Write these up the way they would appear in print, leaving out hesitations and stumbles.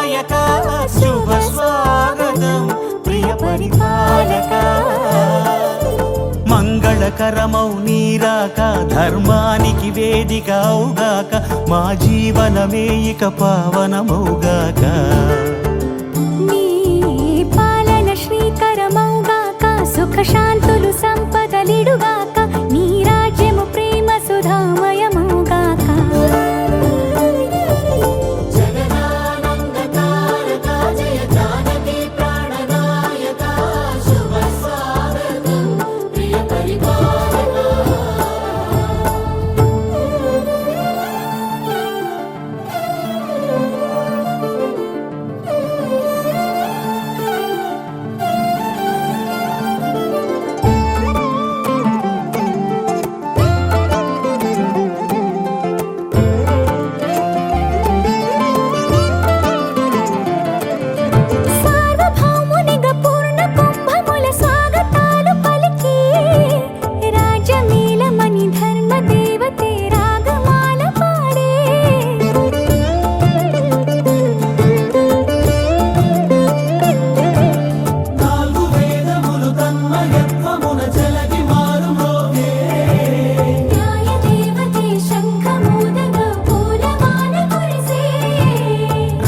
నాయక శుభ స్వాగతం ప్రియ పరిపాలక మంగళకరమౌ నీరాక ధర్మానికి వేదిక అవుగాక మా జీవనమే ఇక పావనమౌగాక నీ పాలన శ్రీకరమౌగాక సుఖ శాంతులు సంపదలిడుగాక నీ రాజ్యము ప్రేమ సుధామయమౌగాక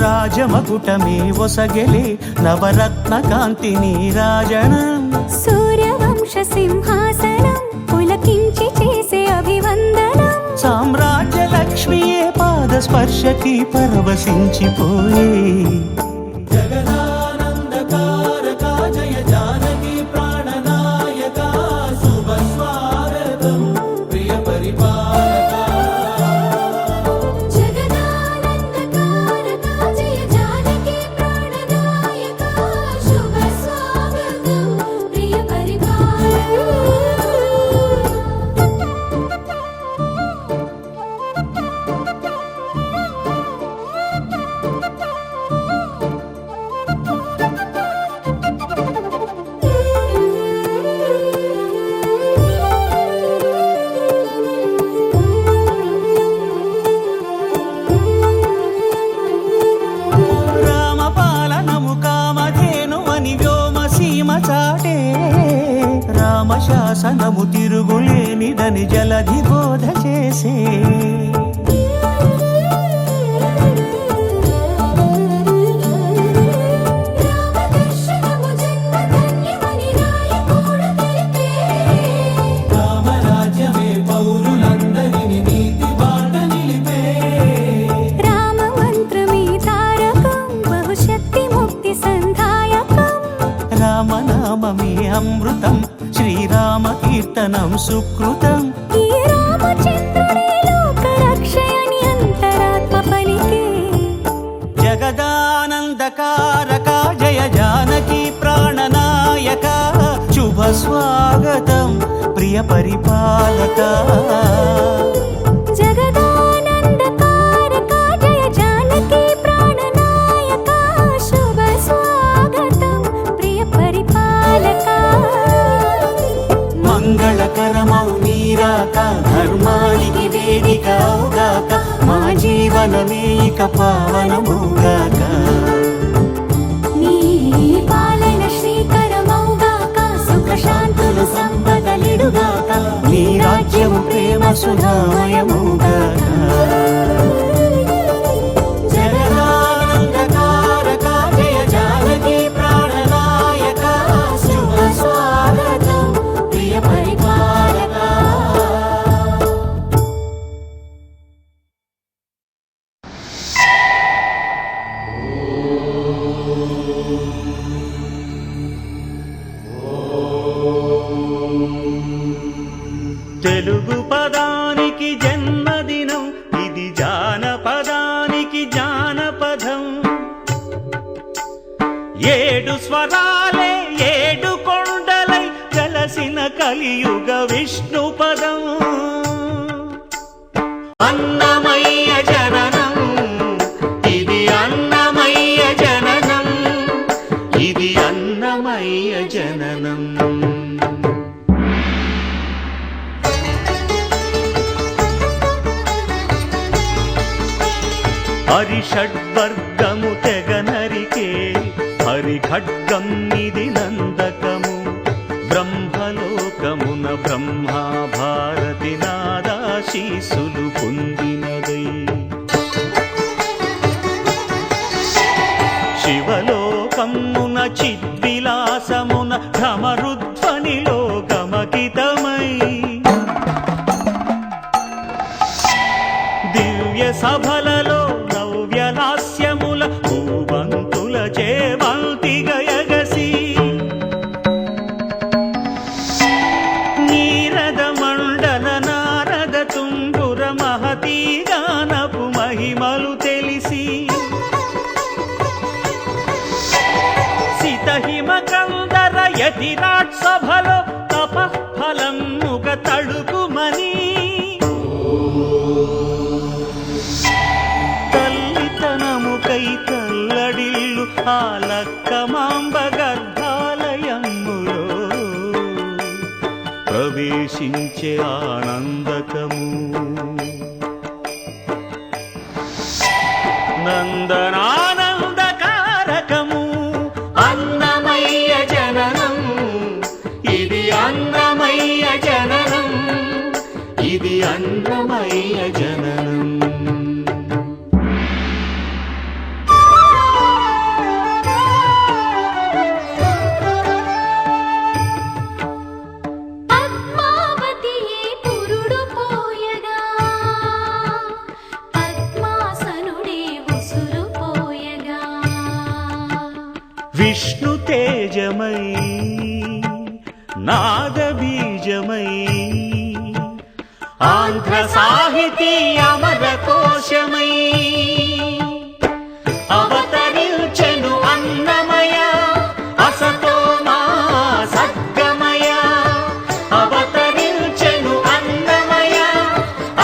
రాజమకుటమే ఒసగెలే నవరత్న కాంతి నీరాజనం సూర్యవంశ సింహాసనం పులకించి చేసే అభివందనం సామ్రాజ్య లక్ష్మియే పాద స్పర్శకి పరవశించిపోయే జగదానందకారక జయ జానకి ప్రాణనాయక శుభ స్వాగతం ప్రియ పరిపాలక రామశాసనము తిరుగులేనిదని జలధి బోధ చేసే రామరాజ్యమే పౌరులందరిని నీతి బాట నిలిపే రామ మంత్రమే తారకం బహుశక్తి ముక్తి సంధాయకం రామనామమే అమృతం శ్రీరామ కీర్తనం సుకృతం ఈ రామచంద్రుడే లోక రక్షయని అంతరాత్మ పలికే జగదానందకారక జయ జానకి ప్రాణనాయక శుభ స్వాగతం ప్రియ పరిపాలక జగదానందకారక జయ జానకి ప్రాణనాయక శుభ స్వాగతం ప్రియ పరిపాలక మంగళకరమౌ నీరాక ధర్మానికి వేదిక అవుగాక మా జీవనమే ఇక పావనమౌగాక నీ పాలన శ్రీకరమౌగాక సుఖ శాంతులు సంపదలిడుగాక నీ రాజ్యము ప్రేమ సుధామయమౌగాక జగదానందకారక జయ జానకి ప్రాణనాయక శుభ స్వాగతం ప్రియ పరిపాలక తెలుగు పదానికి జన్మదినం ఇది జానపదానికి జానపదం ఏడు స్వరాలే ఏడు కొండలై కలసిన కలియుగ విష్ణు పదం అన్నమయ్య జననం ఇది అన్నమయ్య జననం ఇది అన్నమయ్య జననం హరిషడ్వర్గము తెగన నరికే హరి ఖడ్గం ఇది నందకము బ్రహ్మలోకమున బ్రహ్మా భారతి నాదాశీసులు పొందినదై శివలోకమున చిద్విలాసమున ఘమరుధ్వనిలో గమకితమై దివ్య సభలలో నవ్యలాస్యముల భూవంతుల చేమంతి గయగసి నీరద మండల నారద తుంగుర మహతీ గానపు మహిమలు తెలిసి సితహిమ కందర యతిరాట్ సభలో తపఃఫలముగ తడుకుమని తల్లితనముకై తల్లడిల్లు ఆ లక్కమాంబ గర్భాలయములో ప్రవేశించే ఆనందకము నందనానందకారకము అన్నమయ్య జననం ఇది అన్నమయ్య జననం ఇది అన్నమయ్య జననం పద్మావతియే పురుడు పోయగా పద్మాసనుడే ఉసురు పోయగా విష్ణు తేజమై నాదబీజమై ఆంధ్ర సాహితీ అమర కోశమై అవతరించెను అన్నమయ అసతో మా సద్గమయ అవతరించెను అన్నమయ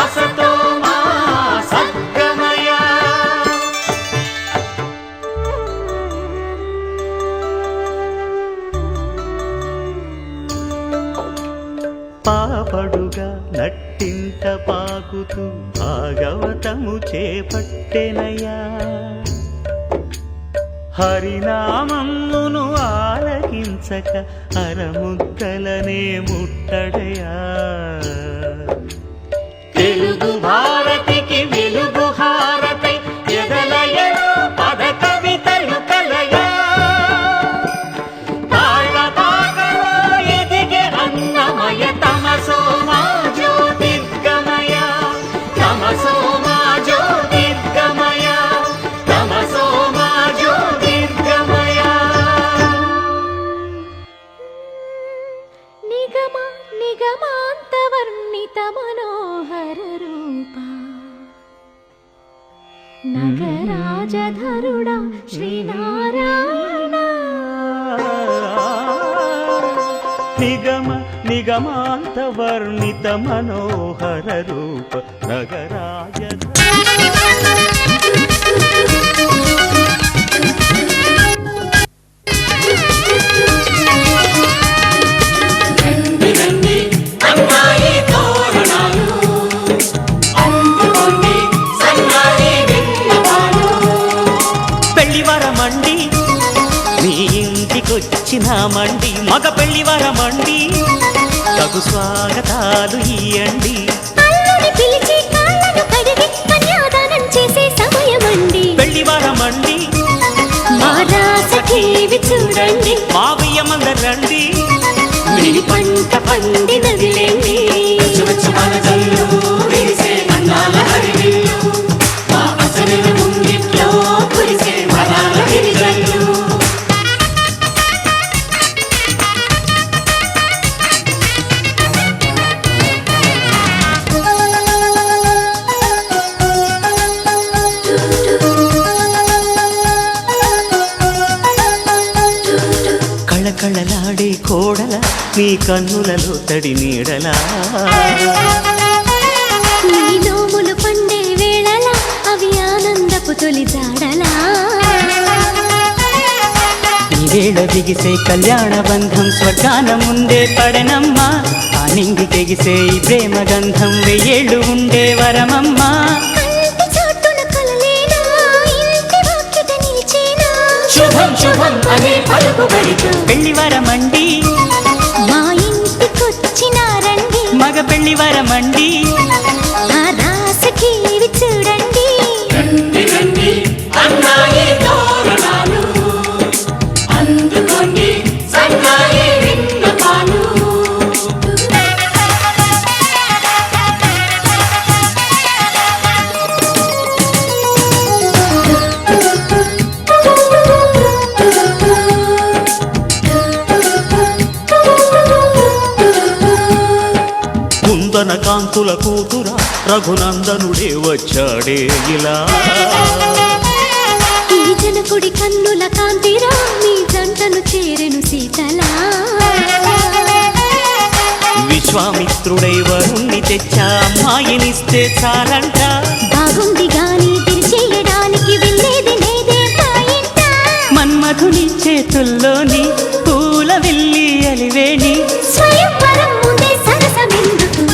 అసతో మా సద్గమయ పాపడుగా నట్టింట పాకుతూ భాగవతము చేపట్టెనయ్యా హరినామమును ఆలకించక అరముద్దలనే ముట్టడయా తెలుగు భారతికి వెలుగు హారతై ఎదలయలో పద కవితలు కలయా తాళపాకలో ఎదిగే అన్నమయ తమసో మా జ్యోతిర్గమయ తమసో మా జ్యోతిర్గమయ తమసో మా జ్యోతిర్గమయ నిగమ నిగమాంతవర్ణిత మనోహర రూప నగరాజధరుడా శ్రీనారాయణ నిగమ నిగమాంత వర్ణిత మనోహర రూప నగరాజ పెళ్లివరమండి మీ ఇంటికొచ్చినామండి మగ పెళ్లివరమండి తగు స్వాగతాలు ఇయ్యండి అల్లుని పిలిచి కాళ్ళను కడిగి కన్యాదానం చేసే సమయమండి పెళ్లివరమండి మా రాసఖీవి చూడండి మావయ్యమందరండి మీ పంట పండినదిలేండి కళకళలాడే కోడల నీ కన్నులలో తడి నీడలా నీ నోములు పండే వేళలా అవి ఆనందపు తొలి జాడలా ఈ వేళ బిగిసే కళ్యాణ బంధం స్వర్గాన ముందే పడనమ్మా ఆ నింగి తెగిసే ఈ ప్రేమ గంధం వెయ్యేళ్ళు ఉండే వరమమ్మా కంటి చాటున కలలేనా ఇంటి వాకిట నిలిచేనా శుభం శుభం అనే పలుకుబడితో పెళ్లివరమండి మా ఇంటికొచ్చినారండి మగ పెళ్లివరమండి ఆ రాసకి ఇవి చూడండి రండి రండి అన్నాయి తోరణాలు అందుకోండి సన్నాయి విన్నపాలు కుందన కాంతుల కూతుర రఘునందనుడే వచ్చాడే ఇలా ఈ జనకుడి కన్నుల కాంతిరా మీ జంటను చేరెను సీతలా విశ్వామిత్రుడై వరుణ్ణి తెచ్చా అమ్మాయినిస్తే చాలంట బాగుంది గాని తిరిచేయడానికి వెళ్ళేది లేదే మా ఇంట మన్మధుని చేతుల్లోని పూల వెళ్ళి అలివేణి స్వయంవరం ముందే సరసమెందుకు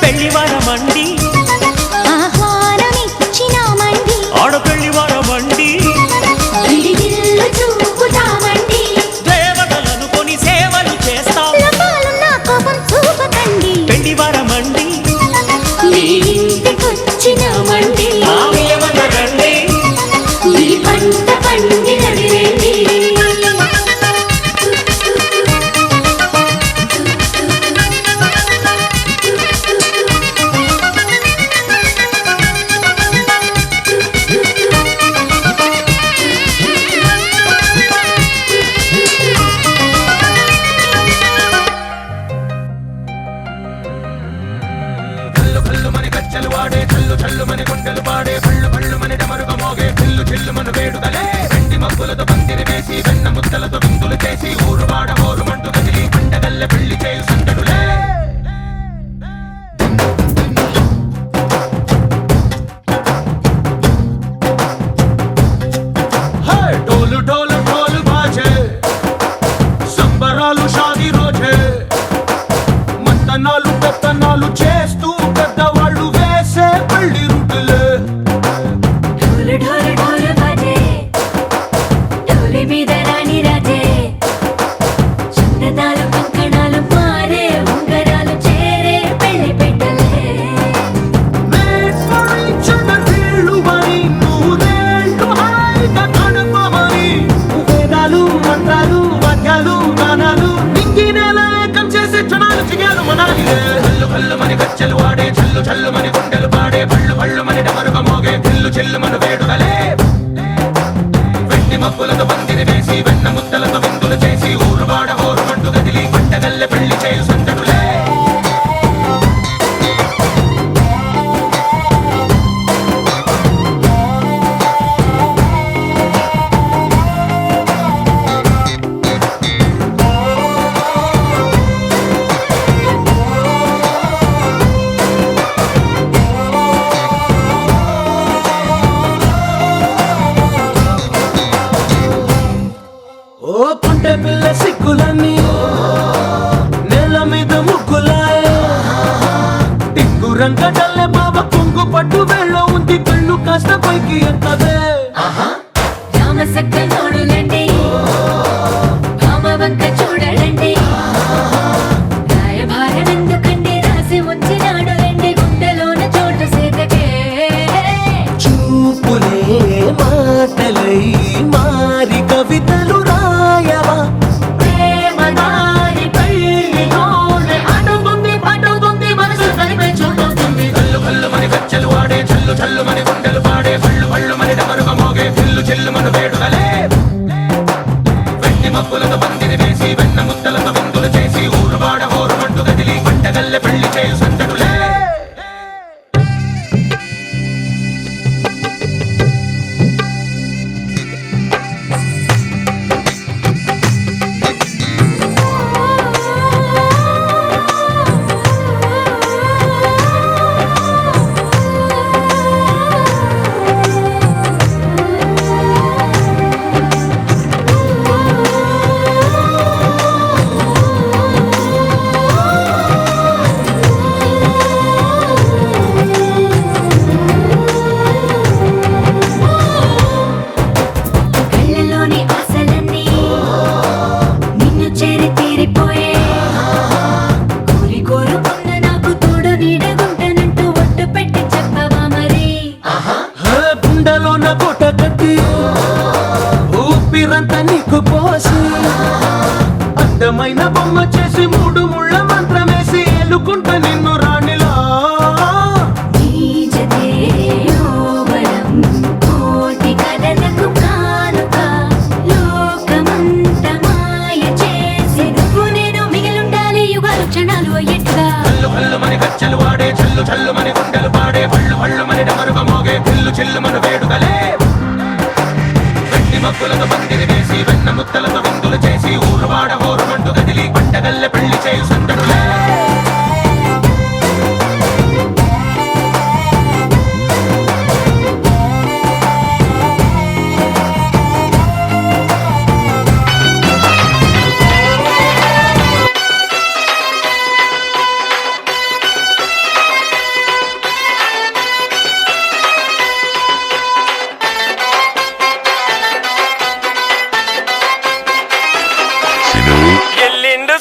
పెళ్లివారమండి ఆహ్వానమిచ్చినామండి ఆడపెళ్లివారమండి విడిదిల్లు చూపుతామండి దేవతలను కొని సేవలు చేస్తాం లోపాలున్న కోపం చూపకండి పెళ్లివారమండి మీ ఇంటికొచ్చినామండి ఆమెమనరండి ఈ పంట పండినది రండి డోలు డోలు డోలు బాజే సంబరాలు షాదీ రోజే మత్తనాలు పెత్తనాలు చేస్తూ పెద్దవాళ్ళు వేసే పెళ్లి రుటులే ఢోలు ఢోలు ఢోలు బాజే ఢోలి మీద రాణి రాజే చందనాలు కంకణాలు మారే ఉంగరాలు చేరే పెళ్లి పెట్టలే వీళ్ళుమని నూరేళ్ళు హాయిగా గడపమని వేదాలు మంత్రాలు వాద్యాలు గానాలు నింగినేల ఏకం చేసే క్షణాలు చిగాలు మనాలిలే కల్లు కల్లు మని గచ్చెలు వాడే చల్లు చల్లు మని గుండెలు పాడే పళ్ళు పళ్ళు మని డమరుగ మోగే కిల్లు చెల్లు మన వేడుకలే వెండి మబ్బులతో పందిరి వేసి వెన్న ముద్దలతో విందులు చేసి ఊరు వాడ హోరు మంటు గదిలి పంటగల్లె పెళ్లి చేయు సందడులే ఓ పుంటె పిల్ల సిక్కులన్నీ నేల మీద ముగ్గులాయ టింగు రంగడల్లె బాబా కొంగు పట్టు వెళ్ళ ఉంది కళ్ళు కాస్త పైకి ఎత్తదే రామసక్క నోడులండి భామ వంక చూడడండి రాయభారం ఎందుకండి రాసి ఉంచినాడు రండి గుండెలోన చోటు సేతకే చూపులే మాటలై మారి కవితలు రాయవా ప్రేమ దారి పెళ్లిలోనే అడుగుంది మనసు కలిపే చూడుతుంది కల్లు కల్లు మని గచ్చెలు వాడే చల్లు చల్లు మని గుండెలు పాడే పళ్ళు పళ్ళు మని డమరుగ మోగే కిల్లు చెల్లు మన వేడుకలే వెండి మబ్బులతో పందిరి వేసి వెన్న ముద్దలతో విందులు చేసి ఊరు వాడ హోరు మంటు గదిలి పంటగల్లె పెళ్లి చేయు సందడులే చల్లుమని గుండెలు పాడే పళ్ళు పళ్ళుమని డమరుగ మోగే పిల్లు చిల్లుమను వేడుకలే వెండి మబ్బులతో పందిరి వేసి వెన్న ముత్తలతో విందులు చేసి ఊరువాడ ఊరుమంటూ కదిలి పంటగల్లె పెళ్లి చేయు సందడులే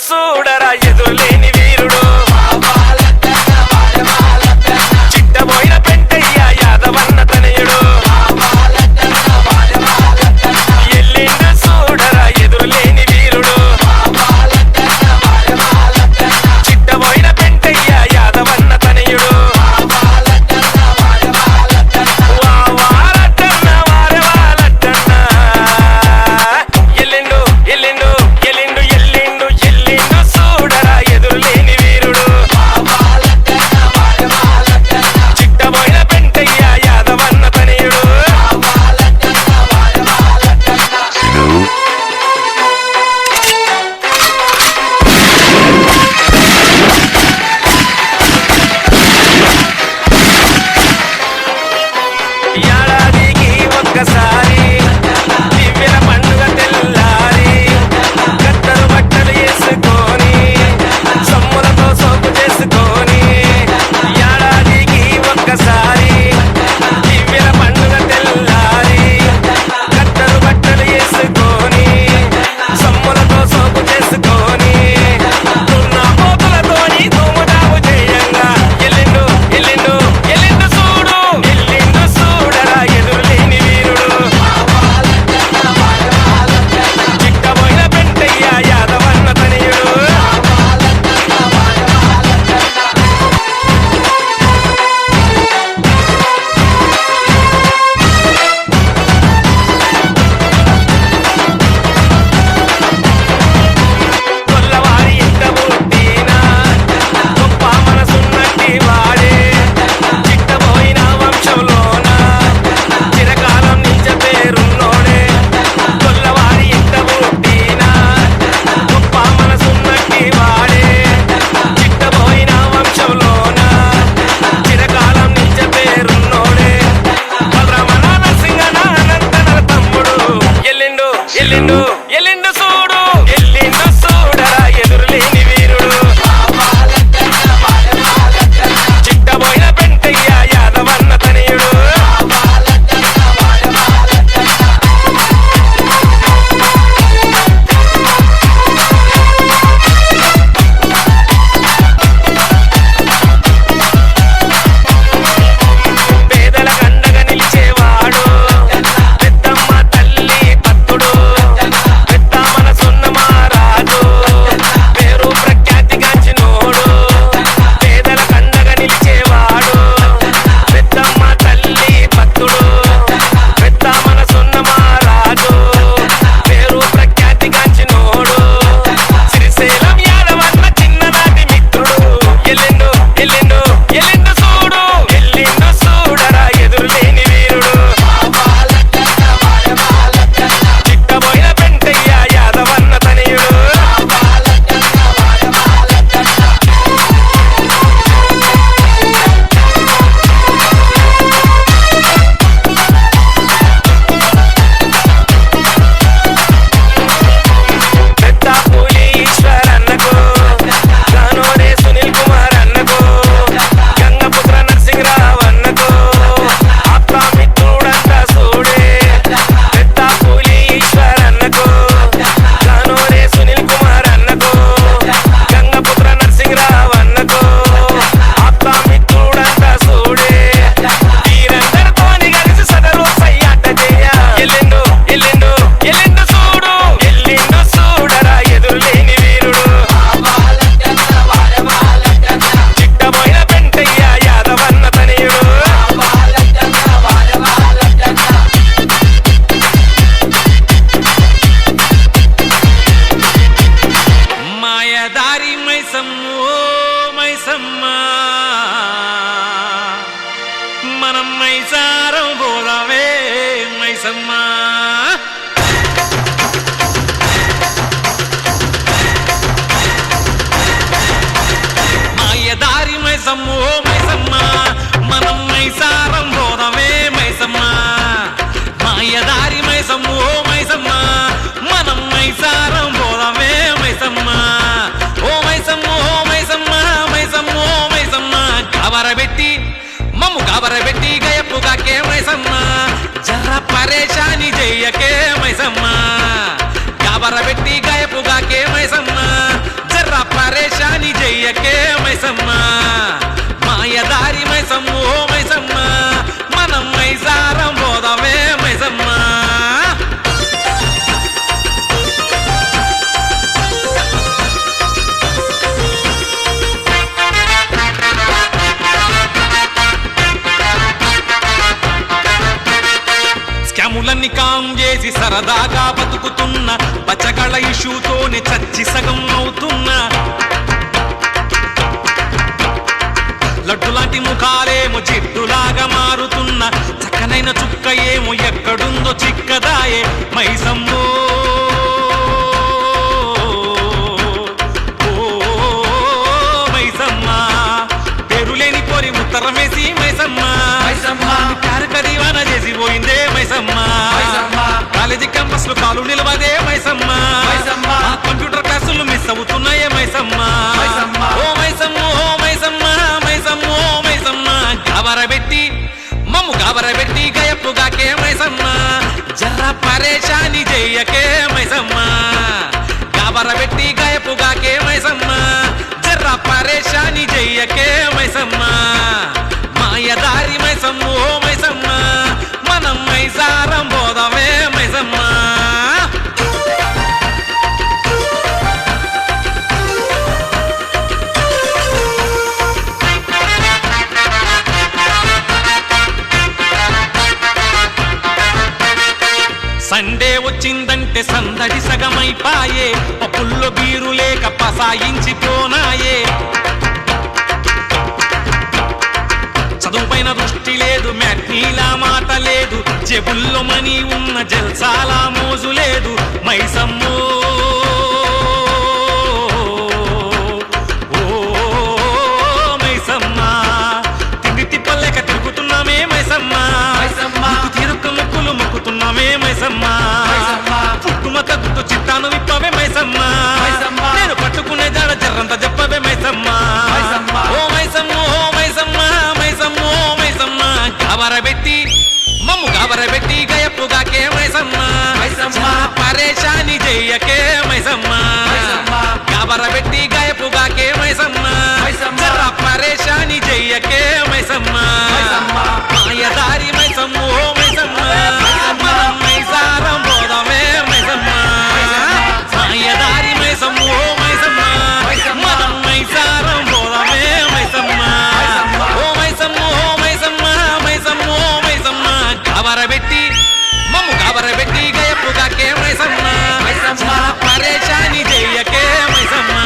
చూడరా ఎదురులేని వీరుడు చిట్టబోయిన పెంటయ్య యాదవన్న తనయుడు ఎల్లిండు చూడరా ఎదురులేని వీరుడు చిట్టబోయిన పెంటయ్య యాదవన్న తనయుడు వావాలట్టన్న వారవాలట్టన్న ఎల్లిండు ఎల్లిండు ఎల్లిండు ఎల్లిండు ఎల్లిండు చూడరా ఎదురులేని వీరుడు చిట్టబోయిన పెంటయ్య యాదవన్న తనయుడు ఏడాదికి ఒక్కసారి దివ్యల పండుగ తెల్లారి కత్తరు బట్టలు వేసుకొని సొమ్ములతో సోపు చేసుకొని ఏడాదికి ఒక్కసారి దివ్యల పండుగ తెల్లారి కత్తరు బట్టలు వేసుకొని సొమ్ములతో సోపు చేసుకొని తున్న పోతులతోని ధూముదాము చేయంగా ఎల్లిండు ఎల్లిండు ఎల్లిండు చూడు ఎల్లిండు చూడరా ఎదురులేని వీరుడు చిట్టబోయిన పెంటయ్య యాదవన్న తనయుడు కొల్లవారి ఇంట పుట్టిన గొప్ప మనసున్నట్టి వాడే చిట్టబోయిన వంశంలోన చిరకాలం నిజ పేరున్నోడే కొల్లవారి ఇంట పుట్టిన గొప్ప మనసున్నట్టి వాడే చిట్టబోయిన వంశంలోన చిరకాలం నిజ పేరున్నోడే బలరామన నరసింగనానంతన తమ్ముడు ఎల్లిండు ఎల్లిండు ఎల్లిండు చూడు ఎల్లిండు చూడరా ఎదురులేని వీరుడు చిట్టబోయిన పెంటయ్య యాదవన్న తనయుడు పేదల కండగా నిలిచేవాడు పెద్దమ్మ తల్లి భక్తుడు పెద్ద మనసున్న మహారాజు పేరు ప్రఖ్యాతిగాంచినోడు పేదల కండగా నిలిచేవాడు పెద్దమ్మ తల్లి భక్తుడు పెద్ద మనసున్న మహారాజు పేరు ప్రఖ్యాతిగాంచినోడు శ్రీశైలం యాదవన్న చిన్ననాటి మిత్రుడు ఎల్లిండు ఎల్లిండు ఎల్లిండు చూడు ఎల్లిండు చూడరా ఎదురులేని వీరుడు చిట్టబోయిన పెంటయ్య యాదవన్న తనయుడు పెద్ద పూలి ఈశ్వర్ అన్నకు గానోరే సునీల్ కుమార్ అన్నకు గంగపుత్ర నరసింహరావు అన్నకు ఆప్త మిత్రుడంతా చూడే పెద్ద పూలి ఈశ్వర్ అన్నకు గానోరే సునీల్ కుమార్ అన్నకు గంగపుత్ర నరసింహరావు అన్నకు ఆప్త మిత్రుడంతా చూడే వీరందరితోని కలిసి సదరు సయ్యాట చేయ ఎల్లిండు ఎల్లిండు ఎల్లిండు చూడు ఎల్లిండు చూడరా ఎదురులేని వీరుడు చిట్టబోయిన పెంటయ్య యాదవన్న తనయుడు మాయదారి మైసమ్మ ఓ మైసమ్మ మైసమ్మ ఓ మైసమ్మ మనం మైసారం పోదామే మైసమ్మ మాయదారి మైసమ్మ ఓ మైసమ్మ మనం మైసారం పోదామే మైసమ్మ ఓ మైసమ్మ ఓ మైసమ్మ మైసమ్మ ఓ మైసమ్మ గాబరబెట్టి మమ్ము గాబరబెట్టి గయప్పుగాకే మైసమ్మ జర్ర పరేషాని చెయ్యకే మైసమ్మ గాబరబెట్టి గయప్పుగాకే మైసమ్మ జర్ర పరేషాని చెయ్యకే మైసమ్మ మాయదారి మైసమ్మ ఓ మైసమ్మ మనం మైసారం పోదామే మైసమ్మ స్కాములన్నీ కాం చేసి సరదాగా బతుకుతున్న బచ్చగళ ఇష్యూతోనే చచ్చి సగం అవుతున్నా లడ్డులాంటి ముఖాలేమో జిడ్డులాగా మారుతున్న చక్కనైన చుక్క ఏమో ఎక్కడుందో చిక్కదాయే మైసమ్మో మైసమ్మ పేరులేని పోరి ఉత్తరమేసి మైసమ్మ కారక దీవాన చేసి పోయిందే మైసమ్మ కాలేజీ క్యాంపస్ లో కాలు నిలవదే మైసమ్మ కంప్యూటర్ క్లాసులు మిస్ అవుతున్నాయే మైసమ్మ ఓ మైసమ్మ ఓ మైసమ్మ మైసమ్మ ఓ మైసమ్మ గాబరబెట్టి మమ్ము గాబరబెట్టి గయప్పుగాకే మైసమ్మ జర్ర పరేషాని చెయ్యకే మైసమ్మ గాబరబెట్టి గయప్పుగాకే మైసమ్మ జర్ర పరేషాని చెయ్యకే మైసమ్మ మాయదారి మైసమ్మ ఓ మైసమ్మ మనం మైసారం పోదామే మైసమ్మ సండే వచ్చిందంటే సందడి సగమైపాయే పప్పుల్లో బీరు లేక పసాయించిపోనాయే చదువుపైన దృష్టి లేదు మ్యాట్నీలా మాట లేదు జేబుల్లో మనీ ఉన్న జల్సాలా మోజు లేదు మైసమ్మో ఓ మైసమ్మ తిండి తిప్పలేక తిరుగుతున్నామే మైసమ్మ తీరుక్క ముక్కులు మొక్కుతున్నామే మైసమ్మ పుట్టుమ తగ్గుతూ చిట్టాను విప్పవే మైసమ్మ నేను పట్టుకునే జాడ జర్రంత చెప్పవే మైసమ్మ ఓ మైసమ్మ ఓ మైసమ్మ మైసమ్మ ఓ మైసమ్మ గాబరబెట్టి మమ్ము గాబరబెట్టి గయప్పుగాకే మైసమ్మ పరేషాని చెయ్యకే మైసమ్మ గాబరబెట్టి గయప్పుగాకే మైసమ్మ జర్ర పరేషాని చెయ్యకే మైసమ్మ మాయదారి మైసమ్మ ఓ మైసమ్మ మనం మైసారం పోదామే మైసమ్మ మాయదారి మైసమ్మ ఓ మైసమ్మ మనం మైసారం పోదామే మైసమ్మ ఓ మైసమ్మ ఓ మైసమ్మ మైసమ్మ ఓ మైసమ్మ గాబరబెట్టి మమ్ము గాబరబెట్టి గయప్పుగాకే మైసమ్మ పరేషాని చెయ్యకే మైసమ్మ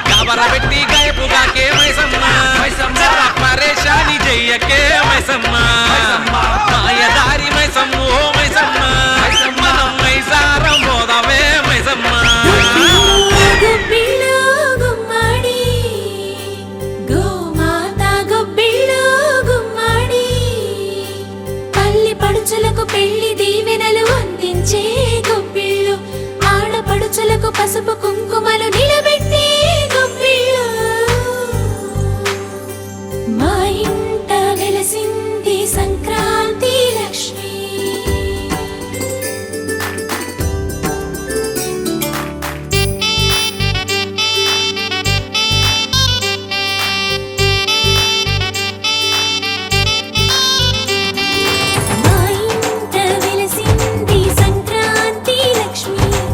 గాబరబెట్టి గయప్పుగాకే మైసమ్మ జర్ర పరేషాని చెయ్యకే మైసమ్మ మాయదారి మైసమ్మ ఓ మైసమ్మ మనం మైసారం పోదామే మైసమ్మ గొబ్బిళ్ళు గుమ్మడి గోమాత గొబ్బిళ్ళు గుమ్మడి పల్లి పడుచులకు పెళ్లి దీవెనలు అందించే గొబ్బిళ్ళు ఆడపడుచులకు పసుపు కుంకుమ